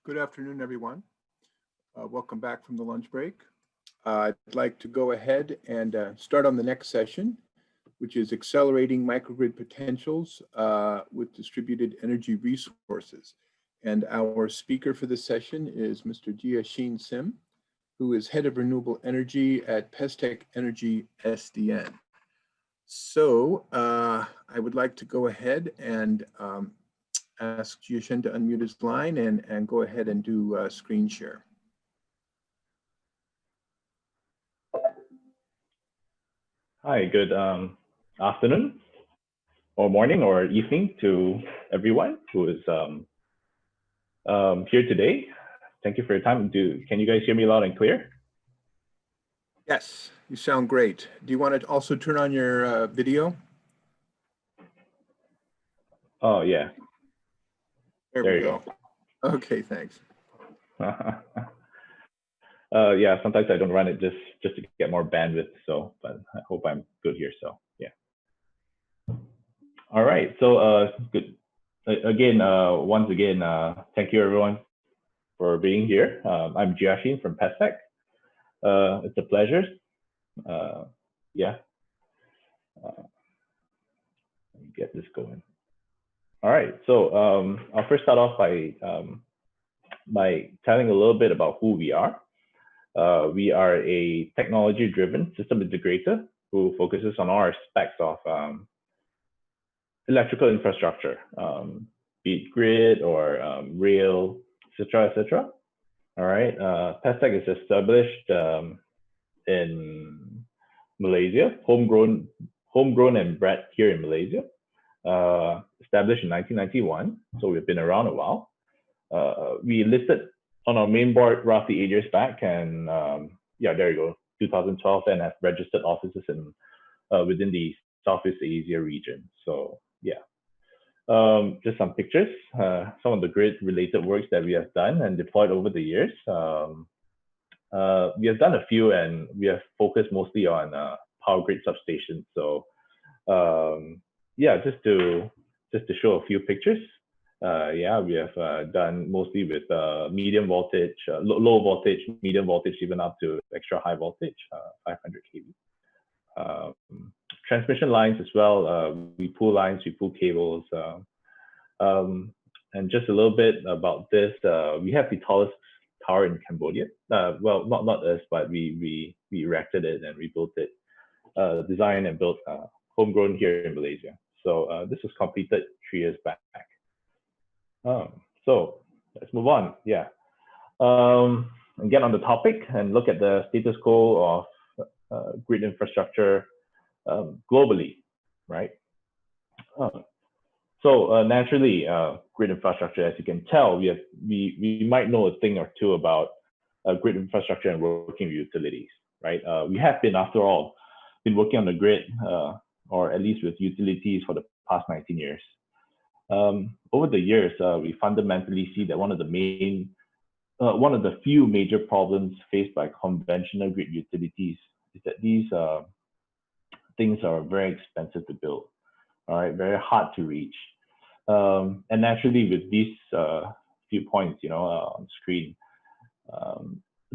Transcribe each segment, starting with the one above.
Good afternoon, everyone. Welcome back from the lunch break. I'd like to go ahead and start on the next session, which is accelerating microgrid potentials with distributed energy resources. And our speaker for this session is Mr. Jia-Sheen Sim, who is head of renewable energy at Pestec Energy SDN. So I would like to go ahead and ask Jia-Sheen to unmute his line and go ahead and do screen share. Hi, good afternoon or morning or evening to everyone who is here today. Thank you for your time. Can you guys hear me loud and clear? Yes, you sound great. Do you want to also turn on your video? Oh, yeah. There we go. Okay, thanks. Yeah, sometimes I don't run it just to get more bandwidth. So, but I hope I'm good here. So, yeah. All right. So, good. Again, once again, thank you everyone for being here. I'm Jia-Sheen from Pestec. It's a pleasure. Yeah. Let me get this going. All right. So, I'll first start off by telling a little bit about who we are. We are a technology-driven system integrator who focuses on all aspects of electrical infrastructure, be it grid or rail, etc., etc. All right. Pestec is established in Malaysia, homegrown and bred here in Malaysia. Established in 1991, so we've been around a while. We listed on our main board roughly 8 years back, and yeah, there you go, 2012, and have registered offices in within the Southeast Asia region. So yeah, just some pictures, some of the grid-related works that we have done and deployed over the years. We have done a few, and we have focused mostly on power grid substations. So yeah, just to show a few pictures. Yeah, we have done mostly with medium voltage, low voltage, medium voltage, even up to extra high voltage, 500 kV. Transmission lines as well. We pull lines, we pull cables. And just a little bit about this. We have the tallest tower in Cambodia. Well, not us, but we erected it and rebuilt it, designed and built, homegrown here in Malaysia. So this was completed 3 years back. So let's move on. Yeah. And get on the topic and look at the status quo of grid infrastructure globally, right? So naturally, grid infrastructure, as you can tell, we might know a thing or two about grid infrastructure and working with utilities, right? We have been, after all, working on the grid, or at least with utilities for the past 19 years. Over the years, we fundamentally see that one of the few major problems faced by conventional grid utilities is that these things are very expensive to build, all right, very hard to reach. And naturally, with these few points, on screen,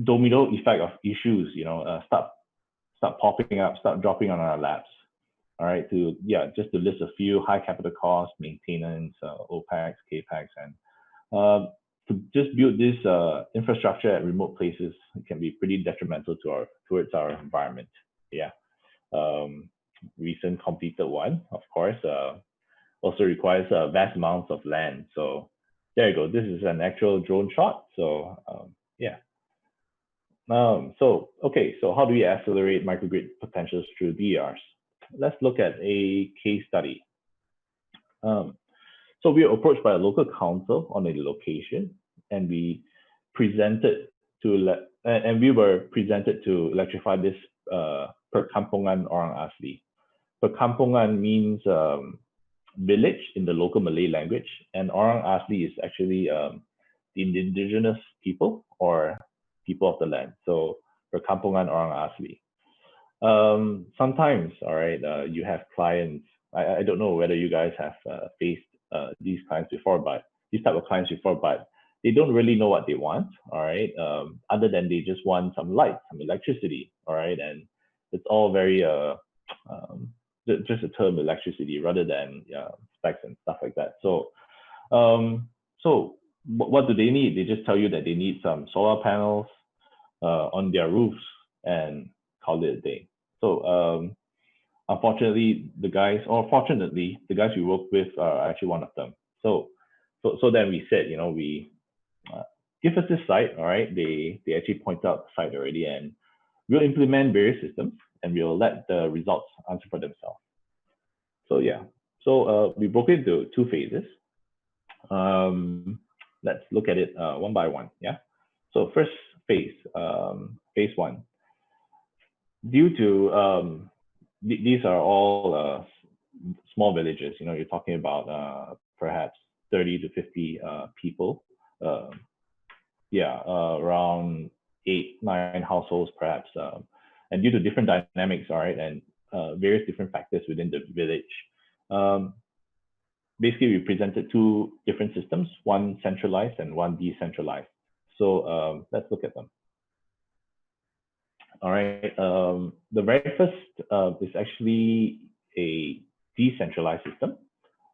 domino effect of issues, start popping up, start dropping on our laps. All right, just to list a few: high capital costs, maintenance, OPEX, CAPEX, and to just build this infrastructure at remote places can be pretty detrimental towards our environment. Yeah, recent completed one, of course, also requires vast amounts of land. So there you go. This is an actual drone shot. So yeah. So how do we accelerate microgrid potentials through DERs? Let's look at a case study. So we were approached by a local council on a location, and we were presented to electrify this perkampungan orang asli. Perkampungan means village in the local Malay language, and orang asli is actually the indigenous people or people of the land. So perkampungan orang asli. Sometimes, all right, you have clients. I don't know whether you guys have faced these clients before, but these type of clients before, but they don't really know what they want, all right, other than they just want some light, some electricity, all right, and it's all very just a term electricity rather than specs and stuff like that. So what do they need? They just tell you that they need some solar panels on their roofs and call it a day. So unfortunately, fortunately, the guys we work with are actually one of them. So then we said, we give us this site, all right? They actually point out the site already, and we'll implement various systems, and we'll let the results answer for themselves. So yeah, so we broke it into 2 phases. Let's look at it one by one. Yeah. So first phase, phase 1. Due to these are all small villages. You're talking about perhaps 30 to 50 people. Around 8, 9 households perhaps. And due to different dynamics, all right, and various different factors within the village. Basically, we presented 2 different systems, one centralized and one decentralized. So let's look at them. All right, the very first is actually a decentralized system,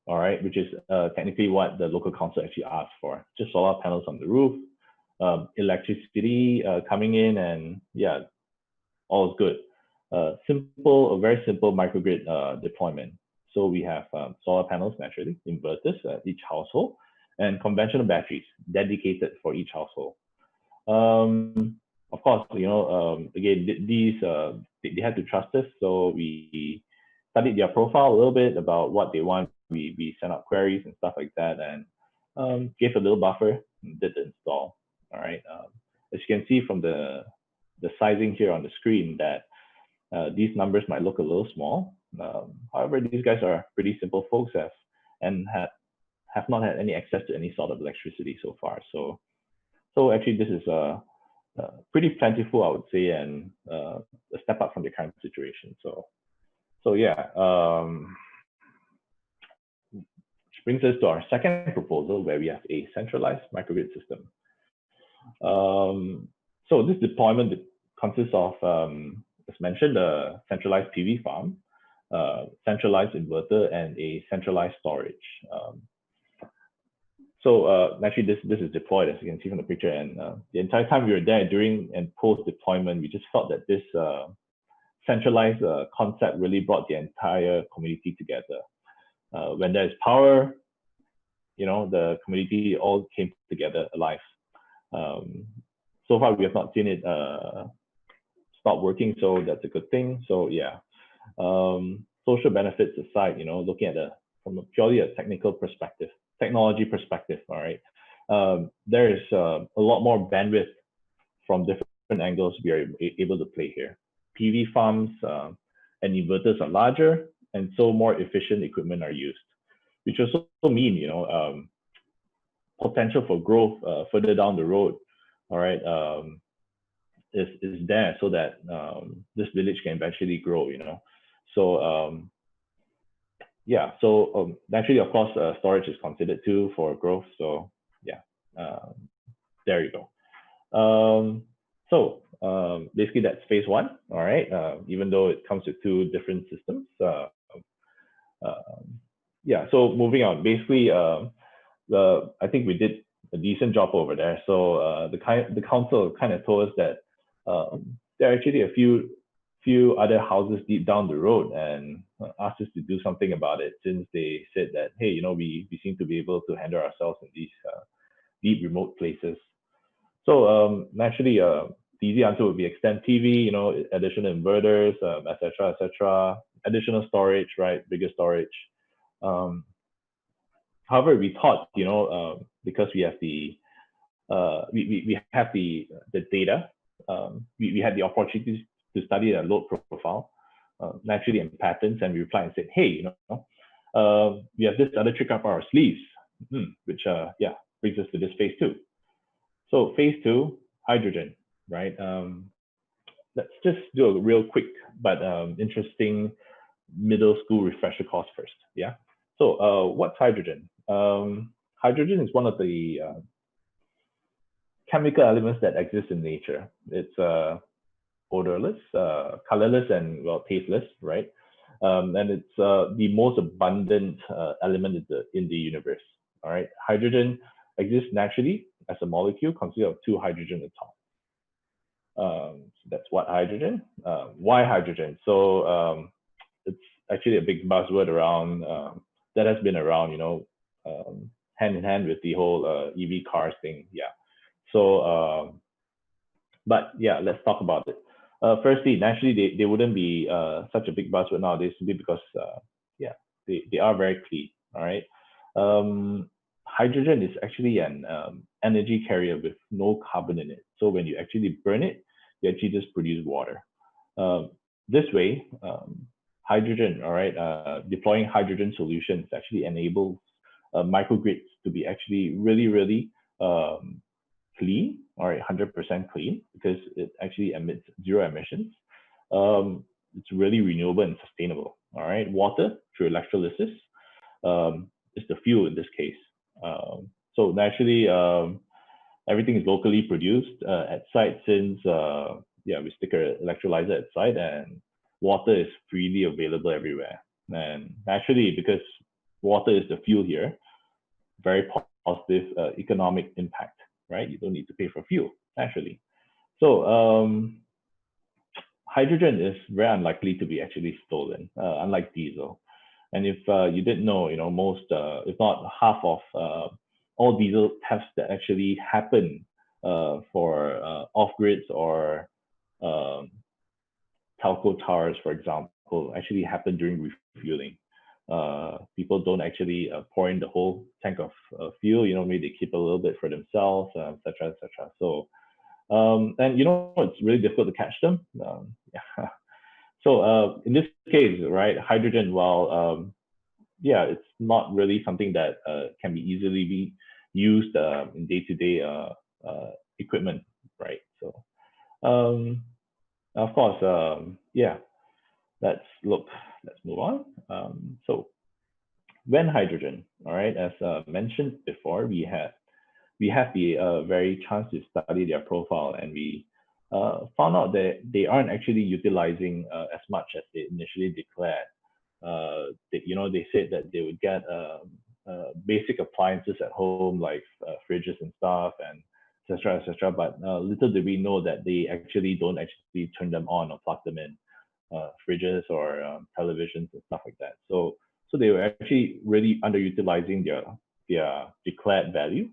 all right, which is technically what the local council actually asked for, just solar panels on the roof, electricity coming in, and yeah, all is good. A very simple microgrid deployment. So we have solar panels, naturally, inverters at each household, and conventional batteries dedicated for each household. Of course, again, these they had to trust us, so we studied their profile a little bit about what they want. We sent out queries and stuff like that, and gave a little buffer and did the install. All right. As you can see from the sizing here on the screen, that these numbers might look a little small. However, these guys are pretty simple folks and have not had any access to any sort of electricity so far. So actually, this is pretty plentiful, I would say, and a step up from the current situation. So yeah, which brings us to our second proposal, where we have a centralized microgrid system. So this deployment consists of, as mentioned, a centralized PV farm, centralized inverter, and a centralized storage. Actually, this is deployed, as you can see from the picture, and the entire time we were there, during and post deployment, we just felt that this centralized concept really brought the entire community together. When there's power, the community all came together alive. So far, we have not seen it stop working, so that's a good thing. So yeah, social benefits aside, looking at from purely a technical perspective, technology perspective, all right, there is a lot more bandwidth from different angles we are able to play here. PV farms and inverters are larger, and so more efficient equipment are used, which also mean, potential for growth further down the road, all right, is there, so that this village can eventually grow, So yeah, so naturally, of course, storage is considered too for growth. So yeah, there you go. Basically, that's phase 1. All right, even though it comes with 2 different systems. Yeah, so moving on. Basically, I think we did a decent job over there. So the council kind of told us that there are actually a few other houses deep down the road, and asked us to do something about it, since they said that, hey, we seem to be able to handle ourselves in these deep remote places. So naturally, the easy answer would be extend PV, additional inverters, et cetera, additional storage, right? Bigger storage. However, we thought, because we have we have the data, we had the opportunity to study a load profile, naturally, and patterns, and we replied and said, hey, we have this other trick up our sleeves, which yeah, brings us to this phase 2. So phase 2, hydrogen, right? Let's just do a real quick but interesting middle school refresher course first. Yeah. So what's hydrogen? Hydrogen is one of the chemical elements that exist in nature. It's odorless, colorless, and well, tasteless, right? And it's the most abundant element in the universe. All right, hydrogen exists naturally as a molecule consisting of two hydrogen atoms. So that's what hydrogen. Why hydrogen? So it's actually a big buzzword around that has been around, hand in hand with the whole EV cars thing. Yeah. So, but yeah, let's talk about it. Firstly, naturally, they wouldn't be such a big buzzword nowadays simply because, yeah, they are very clean. All right. Hydrogen is actually an energy carrier with no carbon in it. So when you actually burn it, you actually just produce water. This way, hydrogen, all right, deploying hydrogen solutions actually enables microgrids to be actually really, really clean, all right, 100% clean, because it actually emits zero emissions. It's really renewable and sustainable, all right. Water through electrolysis is the fuel in this case. So naturally, everything is locally produced at site since, yeah, we stick our electrolyzer at site and water is freely available everywhere. And naturally, because water is the fuel here, very positive economic impact, right? You don't need to pay for fuel, naturally. So hydrogen is very unlikely to be actually stolen, unlike diesel. And if you didn't know, most, if not half of all diesel thefts that actually happen for off-grids or telco towers, for example, actually happen during refueling. People don't actually pour in the whole tank of fuel, maybe they keep a little bit for themselves, et cetera, et cetera. So, and it's really difficult to catch them. Yeah. So in this case, right, hydrogen, while yeah, it's not really something that can be easily be used in day-to-day equipment, right? So of course, yeah, let's move on. So when hydrogen, all right, as mentioned before, we have the very chance to study their profile, and we found out that they aren't actually utilizing as much as they initially declared. They said that they would get basic appliances at home like fridges and stuff, and etc. etc. But little did we know that they actually don't actually turn them on or plug them in, fridges or televisions and stuff like that. So they were actually really underutilizing their declared value.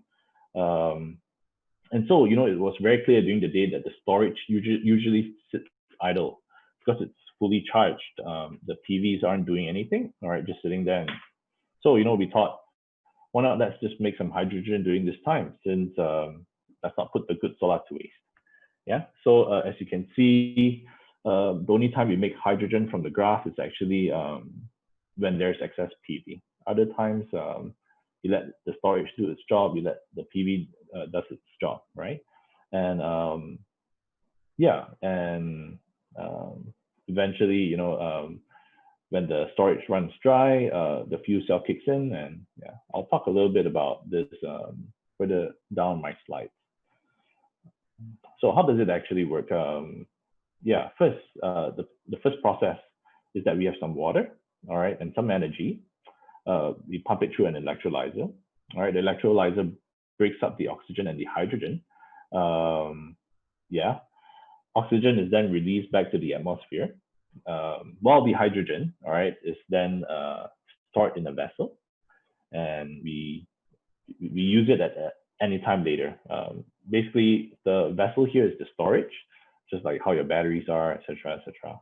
And so, it was very clear during the day that the storage usually sits idle because it's fully charged. The PVs aren't doing anything, all right, just sitting there. And so, we thought, why not let's just make some hydrogen during this time, since let's not put the good solar to waste. Yeah, so as you can see, the only time we make hydrogen from the graph is actually when there's excess PV. Other times, you let the storage do its job, you let the PV does its job, right? And yeah, and eventually, when the storage runs dry, the fuel cell kicks in, and yeah, I'll talk a little bit about this further down my slides. So how does it actually work? Yeah, first, the first process is that we have some water, all right, and some energy. We pump it through an electrolyzer. All right, the electrolyzer breaks up the oxygen and the hydrogen. Yeah, oxygen is then released back to the atmosphere, while the hydrogen, all right, is then stored in a vessel, and we use it at any time later. Basically, the vessel here is the storage, just like how your batteries are, etc., etc.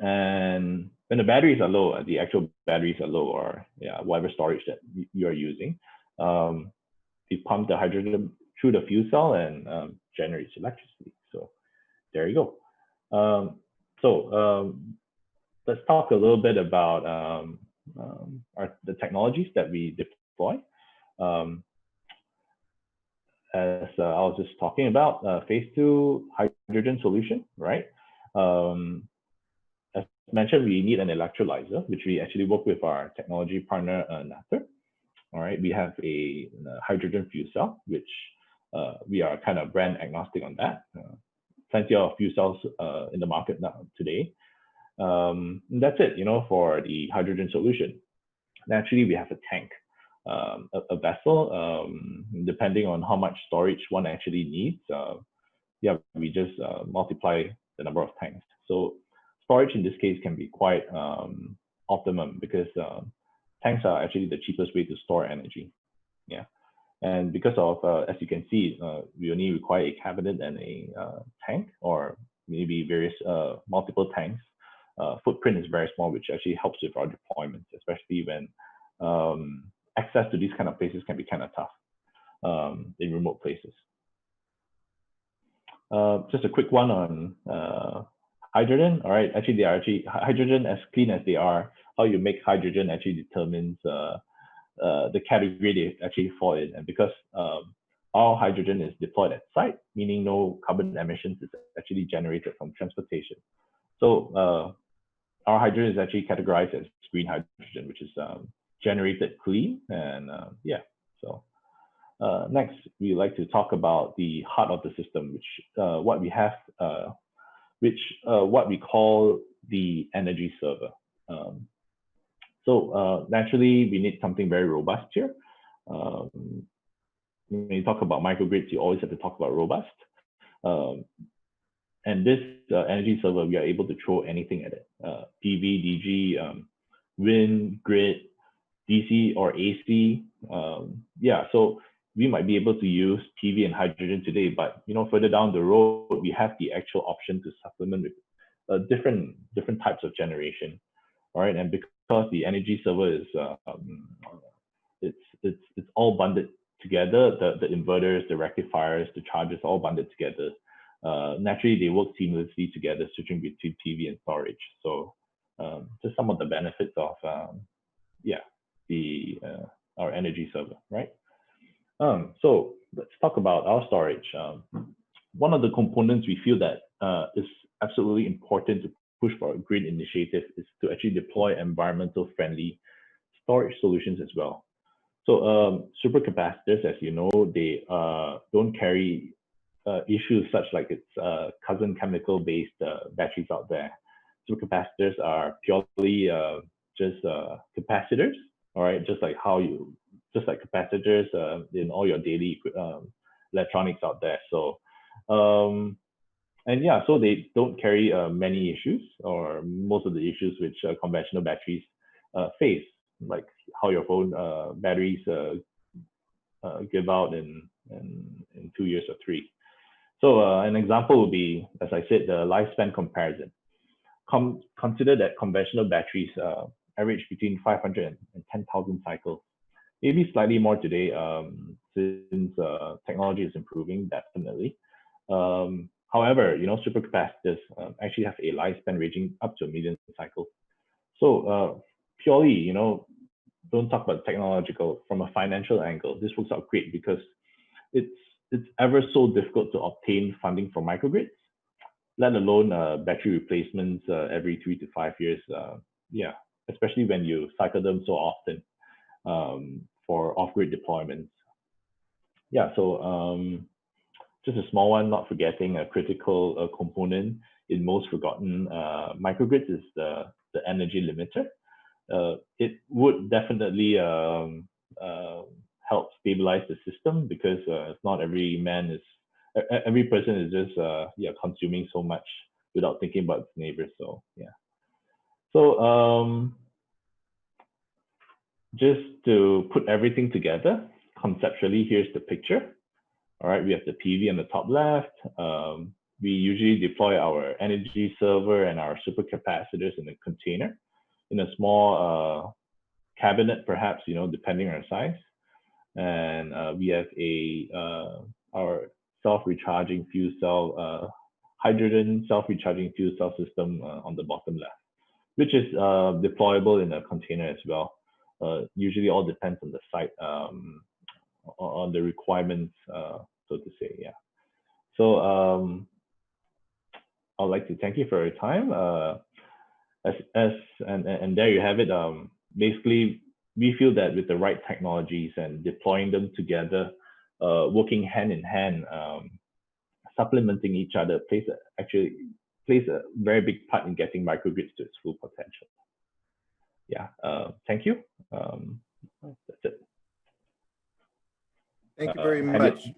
And when the batteries are low, the actual batteries are low, or yeah, whatever storage that you are using, we pump the hydrogen through the fuel cell and generates electricity. So there you go. Let's talk a little bit about the technologies that we deploy. As I was just talking about, phase 2 hydrogen solution, right? As mentioned, we need an electrolyzer, which we actually work with our technology partner, Nather. All right, we have a hydrogen fuel cell, which we are kind of brand agnostic on that. Plenty of fuel cells in the market now today. That's it, for the hydrogen solution. Naturally, we have a tank, a vessel, depending on how much storage one actually needs. We just multiply the number of tanks. So storage in this case can be quite optimum because tanks are actually the cheapest way to store energy. Yeah. And because of, as you can see, we only require a cabinet and a tank, or maybe various multiple tanks. Footprint is very small, which actually helps with our deployments, especially when access to these kind of places can be kind of tough in remote places. Just a quick one on hydrogen. All right, actually, they are hydrogen, as clean as they are. How you make hydrogen actually determines the category they actually fall in. And because all hydrogen is deployed at site, meaning no carbon emissions is actually generated from transportation. So our hydrogen is actually categorized as green hydrogen, which is generated clean. And so next, we like to talk about the heart of the system, which what we have, what we call the energy server. So naturally, we need something very robust here. When you talk about microgrids, you always have to talk about robust. And this energy server, we are able to throw anything at it. PV, DG, wind, grid, DC or AC. So we might be able to use PV and hydrogen today, but further down the road, we have the actual option to supplement with different types of generation. All right, and because the energy server is it's all bundled together, the inverters, the rectifiers, the chargers, all bundled together. Naturally, they work seamlessly together, switching between PV and storage. So just some of the benefits of our energy server, right? So let's talk about our storage. One of the components we feel that is absolutely important to push for a green initiative is to actually deploy environmental friendly storage solutions as well. So supercapacitors, as you know, they don't carry issues such like its cousin chemical based batteries out there. Supercapacitors are purely just capacitors, all right, just like capacitors in all your daily electronics out there. So so they don't carry many issues, or most of the issues which conventional batteries face, like how your phone batteries give out in 2 years or 3. So an example would be, as I said, the lifespan comparison. Consider that conventional batteries average between 500 and 10,000 cycles, maybe slightly more today since technology is improving, definitely. However, supercapacitors actually have a lifespan ranging up to 1 million cycles. So purely, don't talk about technological, from a financial angle, this works out great because it's ever so difficult to obtain funding from microgrids, let alone battery replacements every 3 to 5 years. Especially when you cycle them so often for off-grid deployments. So just a small one, not forgetting a critical component in most forgotten microgrids is the energy limiter. It would definitely help stabilize the system because not every person is just consuming so much without thinking about its neighbors. So So just to put everything together conceptually, here's the picture. All right, we have the PV on the top left. We usually deploy our energy server and our supercapacitors in a container, in a small cabinet, perhaps, depending on our size. And we have our self-recharging fuel cell, hydrogen self-recharging fuel cell system on the bottom left, which is deployable in a container as well. Usually all depends on the site, on the requirements, so to say, So I'd like to thank you for your time. And there you have it. Basically, we feel that with the right technologies and deploying them together, working hand in hand, supplementing each other actually plays a very big part in getting microgrids to its full potential. Yeah, thank you. That's it. Thank you very much.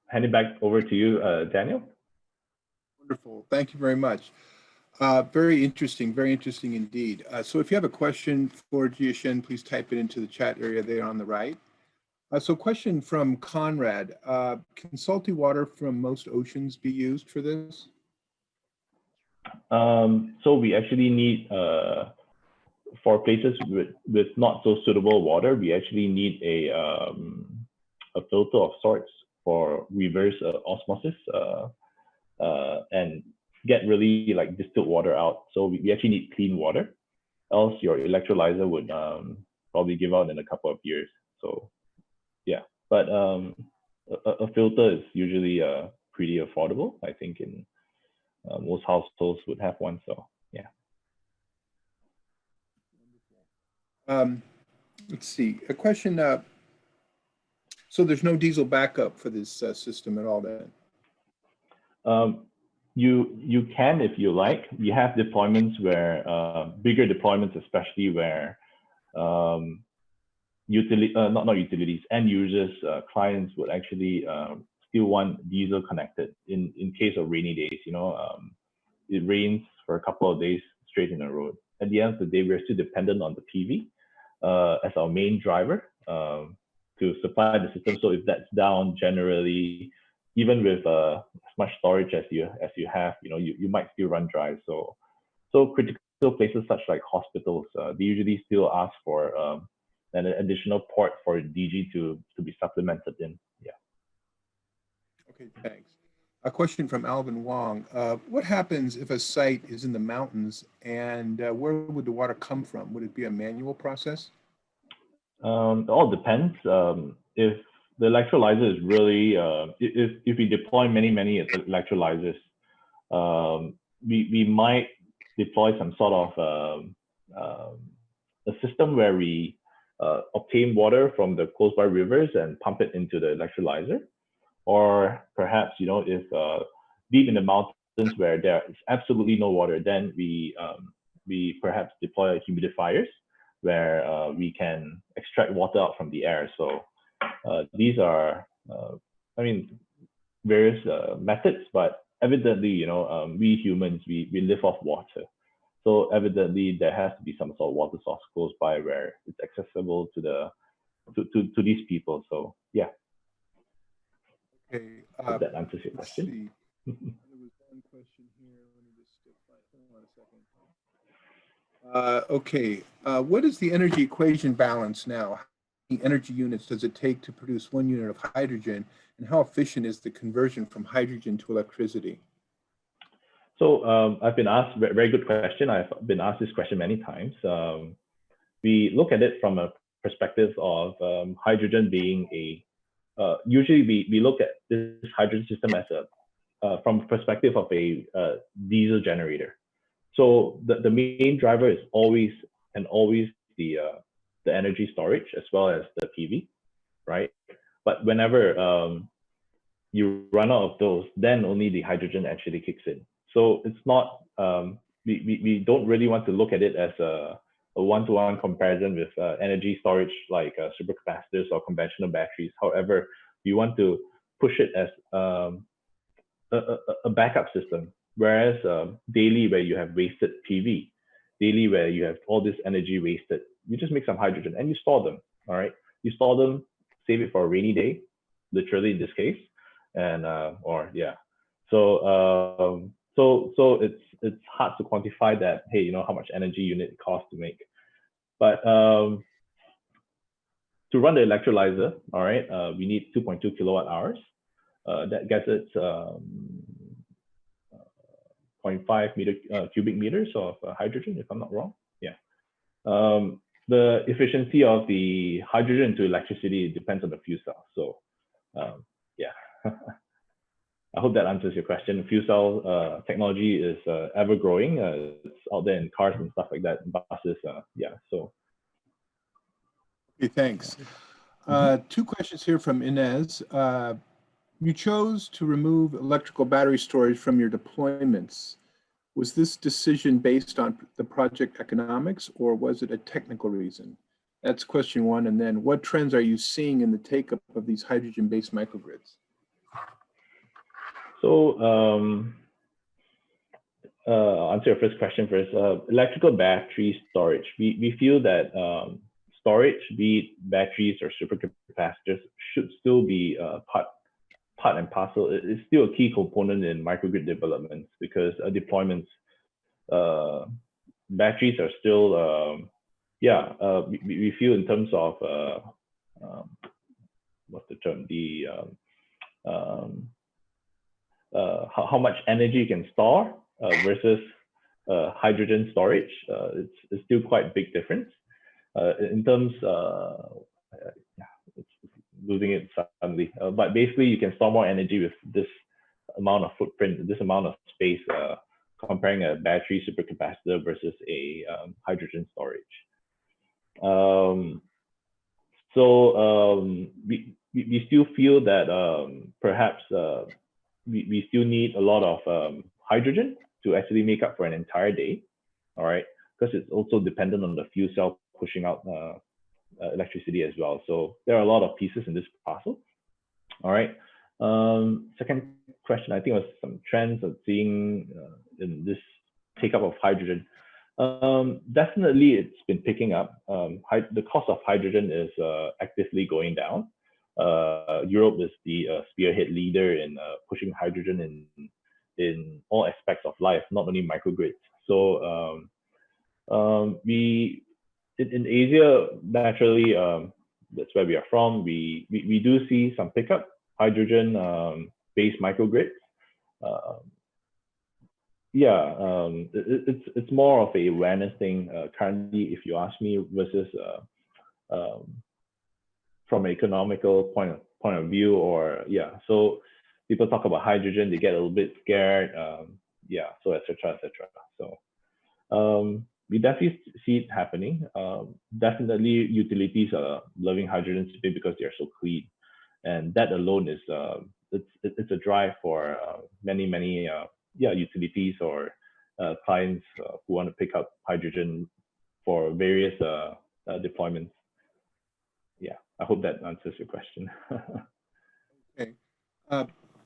Hand it back over to you, Daniel. Wonderful. Thank you very much. Very interesting indeed. So if you have a question for Jia-Sheen, please type it into the chat area there on the right. So question from Conrad. Can salty water from most oceans be used for this? So we actually need, for places with not so suitable water, we actually need a filter of sorts for reverse osmosis and get really like distilled water out. So we actually need clean water, else your electrolyzer would probably give out in a couple of years. So yeah, but a filter is usually pretty affordable. I think in most households would have one. So yeah. Let's see, a question. So there's no diesel backup for this system at all then? You can if you like. We have deployments where bigger deployments, especially where not utilities, end users, clients would actually still want diesel connected in case of rainy days. You know, it rains for a couple of days straight in a row. At the end of the day, we're still dependent on the PV as our main driver to supply the system. So if that's down, generally, even with as much storage as you have, you know, you might still run dry. So critical places such like hospitals, they usually still ask for an additional port for DG to be supplemented in. Yeah. Okay, thanks. A question from Alvin Wong. What happens if a site is in the mountains, and where would the water come from? Would it be a manual process? It all depends. If the electrolyzer is really, if we deploy many electrolyzers, we might deploy some sort of a system where we obtain water from the close by rivers and pump it into the electrolyzer. Or perhaps, you know, if deep in the mountains where there is absolutely no water, then we perhaps deploy humidifiers where we can extract water out from the air. So these are, I mean, various methods, but evidently, you know, we humans, we live off water. So evidently there has to be some sort of water source close by where it's accessible to these people. So yeah. Okay. Hope that answers your question. There was one question here. Let me just hold on a second. Okay. What is the energy equation balance now? How many energy units does it take to produce 1 unit of hydrogen? And how efficient is the conversion from hydrogen to electricity? So I've been asked, very good question. I've been asked this question many times. We look at it from a perspective of hydrogen being usually we look at this hydrogen system as from the perspective of a diesel generator. So the main driver is always the energy storage as well as the PV, right? But whenever you run out of those, then only the hydrogen actually kicks in. So it's not, we don't really want to look at it as a one-to-one comparison with energy storage like supercapacitors or conventional batteries. However, we want to push it as a backup system. Whereas daily where you have wasted PV, daily where you have all this energy wasted, you just make some hydrogen and you store them, all right? You store them, save it for a rainy day, literally in this case, and or yeah. So it's hard to quantify that, hey, you know, how much energy unit it costs to make. But to run the electrolyzer, all right, we need 2.2 kilowatt hours. That gets it 0.5 cubic meters of hydrogen, if I'm not wrong. Yeah. The efficiency of the hydrogen to electricity depends on the fuel cell. So yeah. I hope that answers your question. Fuel cell technology is ever growing. It's out there in cars and stuff like that, and buses. Yeah, so. Okay, thanks. Two questions here from Inez. You chose to remove electrical battery storage from your deployments. Was this decision based on the project economics, or was it a technical reason? That's question one. And then what trends are you seeing in the take-up of these hydrogen-based microgrids? So I'll answer your first question first. Electrical battery storage. We feel that storage, be it batteries or supercapacitors, should still be part and parcel. It's still a key component in microgrid developments because deployments, batteries are still, we feel in terms of what's the term? How much energy you can store versus hydrogen storage. It's still quite a big difference. In terms, it's losing it suddenly. But basically, you can store more energy with this amount of footprint, this amount of space, comparing a battery supercapacitor versus a hydrogen storage. We still feel that perhaps we still need a lot of hydrogen to actually make up for an entire day, all right? Because it's also dependent on the fuel cell pushing out electricity as well. So there are a lot of pieces in this puzzle, all right? Second question, I think was some trends of seeing in this take up of hydrogen. Definitely, it's been picking up. The cost of hydrogen is actively going down. Europe is the spearhead leader in pushing hydrogen in all aspects of life, not only microgrids. So in Asia, naturally, that's where we are from. We do see some pickup hydrogen based microgrids. It's more of a awareness thing currently, if you ask me, versus from an economical point of view, or so people talk about hydrogen, they get a little bit scared, so etc. So we definitely see it happening. Definitely utilities are loving hydrogen today because they're so clean, and that alone is it's a drive for many utilities or clients who want to pick up hydrogen for various deployments. I hope that answers your question. Okay.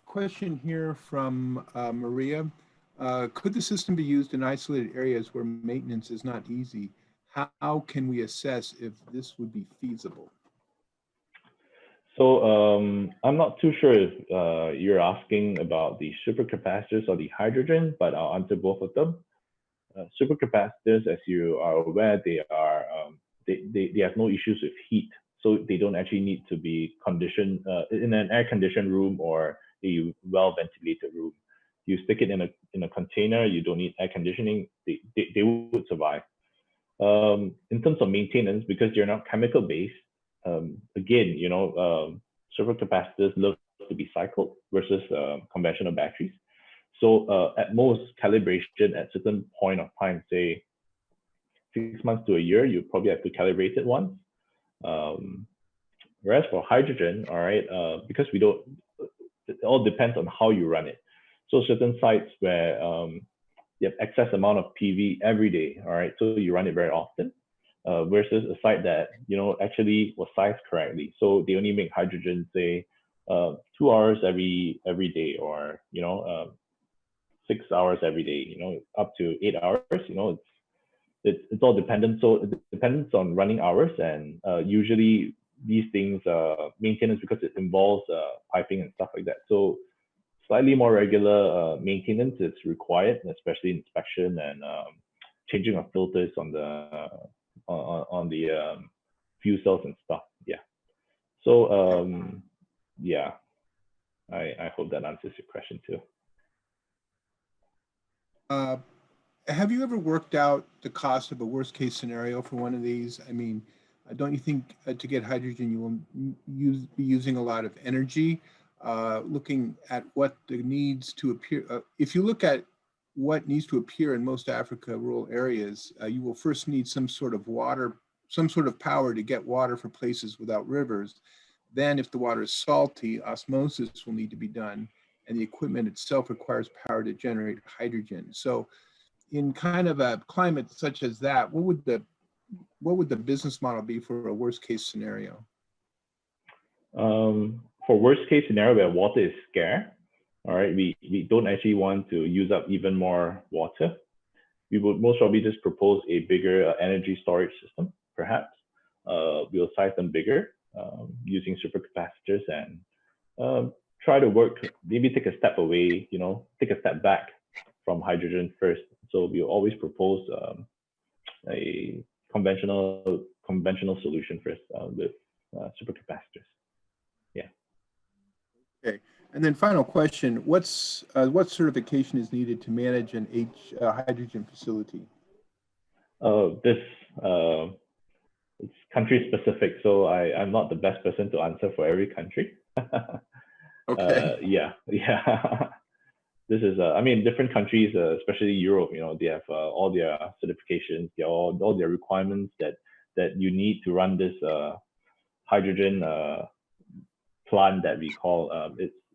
Question here from Maria. Could the system be used in isolated areas where maintenance is not easy? How can we assess if this would be feasible? So I'm not too sure if you're asking about the supercapacitors or the hydrogen, but I'll answer both of them. Supercapacitors, as you are aware, they are they have no issues with heat, so they don't actually need to be conditioned in an air-conditioned room or a well-ventilated room. You stick it in a container, you don't need air conditioning, they would survive. In terms of maintenance, because they're not chemical-based, again, supercapacitors love to be cycled versus conventional batteries. So at most, calibration at certain point of time, say 6 months to a year, you probably have to calibrate it once. Whereas for hydrogen, all right, because it all depends on how you run it. So certain sites where you have excess amount of PV every day, all right, so you run it very often, versus a site that actually was sized correctly. So they only make hydrogen, say 2 hours every day, or 6 hours every day, up to 8 hours. It's all dependent. So it depends on running hours, and usually these things maintenance, because it involves piping and stuff like that. So slightly more regular maintenance is required, especially inspection and changing of filters on the fuel cells and stuff. So I hope that answers your question too. Have you ever worked out the cost of a worst case scenario for one of these? I mean, don't you think to get hydrogen you will be using a lot of energy? Looking at what needs to appear, if you look at what needs to appear in most Africa rural areas, you will first need some sort of water some sort of power to get water for places without rivers, then if the water is salty, osmosis will need to be done, and the equipment itself requires power to generate hydrogen. So in kind of a climate such as that, what would the business model be for a worst case scenario? For worst case scenario where water is scarce, all right, we don't actually want to use up even more water. We would most probably just propose a bigger energy storage system, perhaps. We'll size them bigger using supercapacitors and try to work, maybe take a step away, take a step back from hydrogen first. So we'll always propose a conventional solution first with supercapacitors. Yeah. Okay. And then final question, what certification is needed to manage an hydrogen facility? It's country specific, so I'm not the best person to answer for every country. Okay. Yeah. This is, I mean, different countries, especially Europe, they have all their certifications, all their requirements that you need to run this hydrogen plant that we call,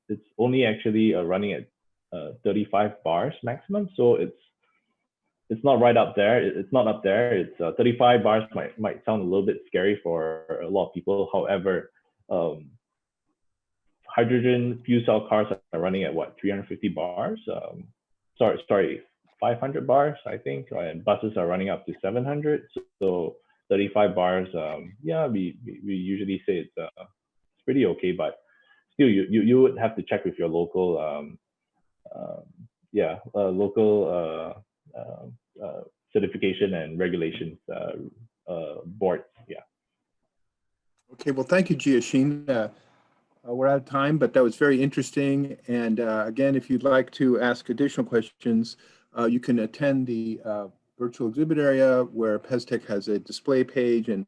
it's only actually running at 35 bars maximum. So it's not right up there. It's not up there. It's 35 bars might sound a little bit scary for a lot of people. However, hydrogen fuel cell cars are running at what, 350 bars? Sorry, 500 bars, I think. And buses are running up to 700. So 35 bars, yeah, we usually say it's pretty okay, but still you would have to check with your local certification and regulations boards. Yeah. Okay, well, thank you, Jia-Sheen. We're out of time, but that was very interesting. And again, if you'd like to ask additional questions, you can attend the virtual exhibit area where Pestech has a display page, and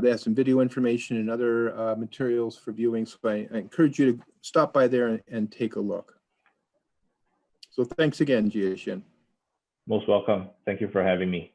they have some video information and other materials for viewing. So I encourage you to stop by there and take a look. So thanks again, Jia-Sheen. Most welcome. Thank you for having me.